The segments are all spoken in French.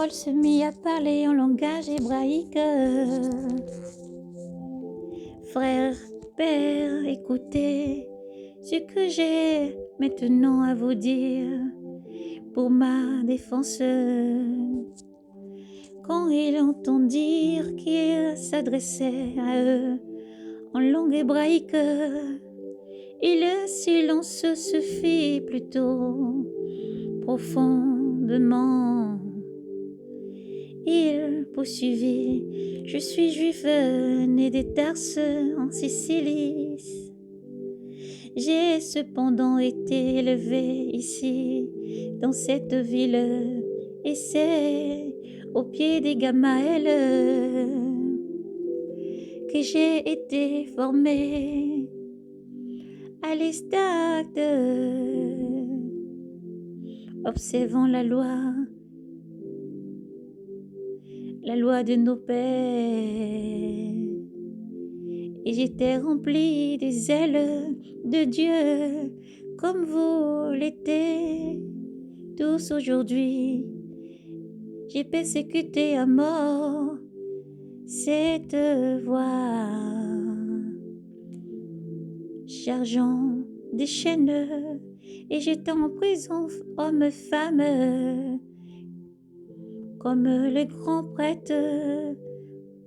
parole se mit à parler en langage hébraïque. Frères, pères, écoutez ce que j'ai maintenant à vous dire pour ma défense. Quand il entendirent qu'il s'adressait à eux en langue hébraïque, et le silence se fit plutôt profondément. Il poursuivit: je suis juif, né des Tarses en Sicile. J'ai cependant été élevé ici, dans cette ville, et c'est au pied des Gamaël que j'ai été formé à l'Estacde, observant la loi de nos pères. Et j'étais rempli des ailes de Dieu, comme vous l'étiez tous aujourd'hui. J'ai persécuté à mort cette voie, chargeant des chaînes, et j'étais en prison, homme, femme, comme le grand prêtre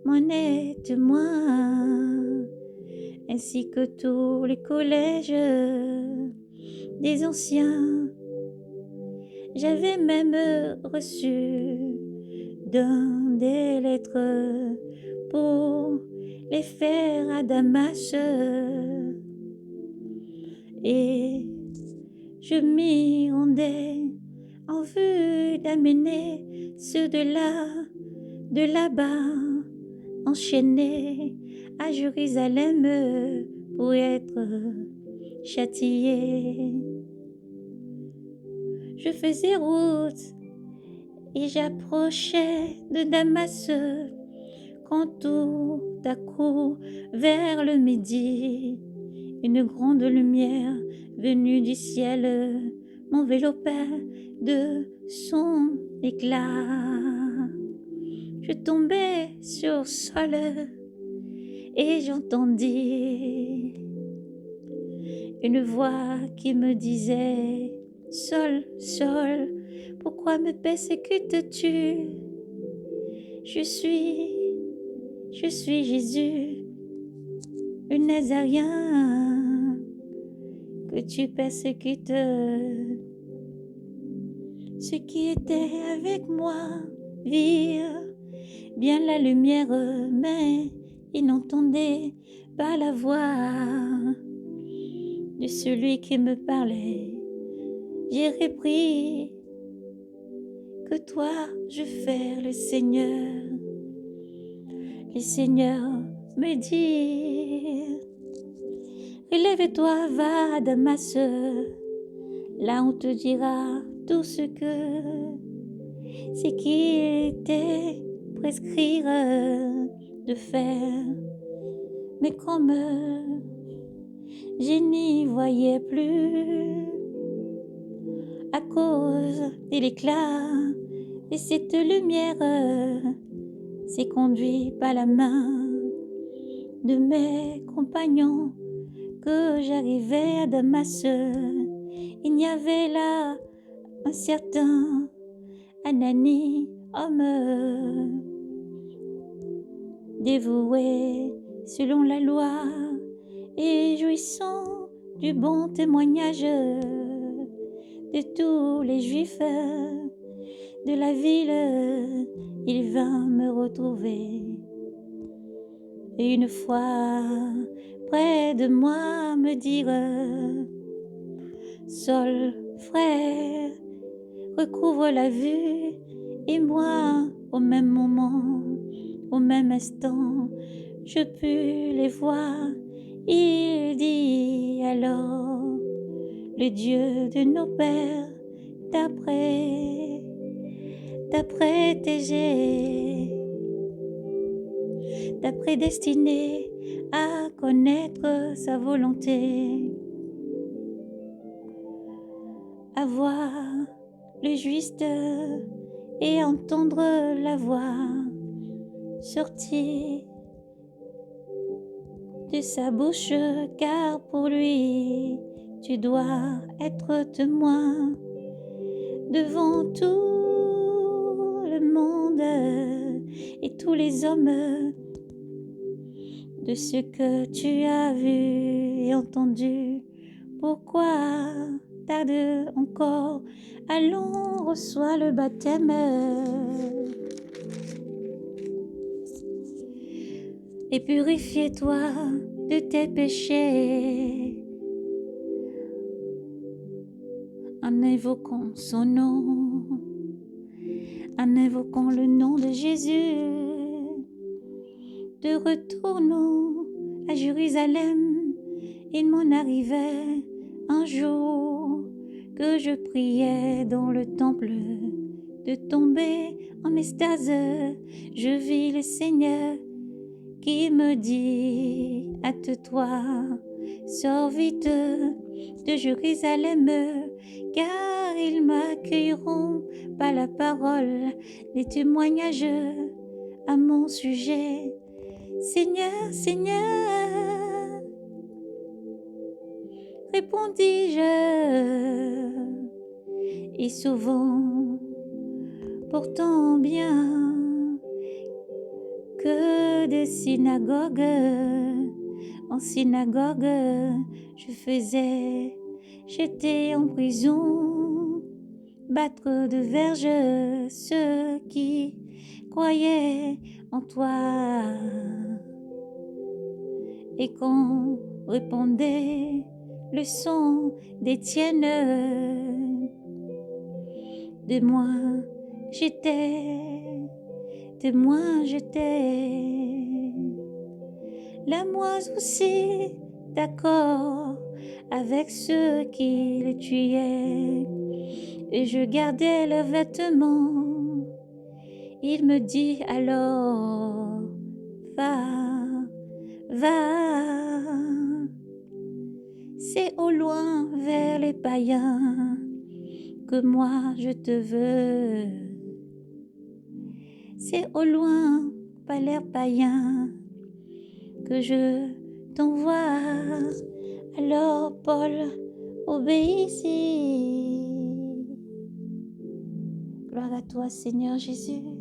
m'en est témoin, ainsi que tous les collèges des anciens. J'avais même reçu des lettres pour les faire à Damas, et je m'y rendais en vue d'amener ceux de là-bas, enchaînés à Jérusalem pour être châtiés. Je faisais route et j'approchais de Damas, quand tout à coup, vers le midi, une grande lumière venue du ciel m'enveloppait de son éclat. Je tombais sur le sol et j'entendis une voix qui me disait: Saul, Saul, pourquoi me persécutes-tu? Je suis Jésus, le Nazaréen, que tu persécutes. Ceux qui étaient avec moi virent bien la lumière, mais ils n'entendaient pas la voix de celui qui me parlait. J'ai repris: que toi je fais le Seigneur. Le Seigneur me dit: relève-toi, va à Damas, là on te dira tout ce qui était prescrire de faire. Mais comme je n'y voyais plus à cause de l'éclat de cette lumière, c'est conduit par la main de mes compagnons que j'arrivais à Damas. Il y avait là un certain Anani, homme dévoué selon la loi et jouissant du bon témoignage de tous les Juifs de la ville. Il vint me retrouver et une fois près de moi me dire: Saul, frère, recouvre la vue. Et moi, au même moment, au même instant, je pus les voir. Il dit alors: le Dieu de nos pères t'a prédestiné à connaître sa volonté, à voir le juste et entendre la voix sortir de sa bouche, car pour lui, tu dois être témoin devant tout le monde et tous les hommes de ce que tu as vu et entendu. Pourquoi tarde encore? Allons, reçois le baptême et purifie-toi de tes péchés en évoquant son nom, en évoquant le nom de Jésus. De retournons à Jérusalem, il m'en arrivait un jour que je priais dans le temple, de tomber en extase. Je vis le Seigneur qui me dit: hâte-toi, sors vite de Jérusalem, car ils m'accueilleront par la parole, les témoignages à mon sujet. Seigneur, Seigneur, répondis-je, et souvent, pourtant bien, que de synagogue en synagogue je faisais, j'étais en prison, battre de verge ceux qui croyaient en toi. Et qu'on répondait le son d'Étienne, de moi j'étais, de moi j'étais. Là moi aussi d'accord avec ceux qui le tuaient, et je gardais leurs vêtements. Il me dit alors: va, va, c'est au loin vers les païens que moi je te veux. C'est au loin par les païens que je t'envoie. Alors Paul obéisit. Gloire à toi Seigneur Jésus.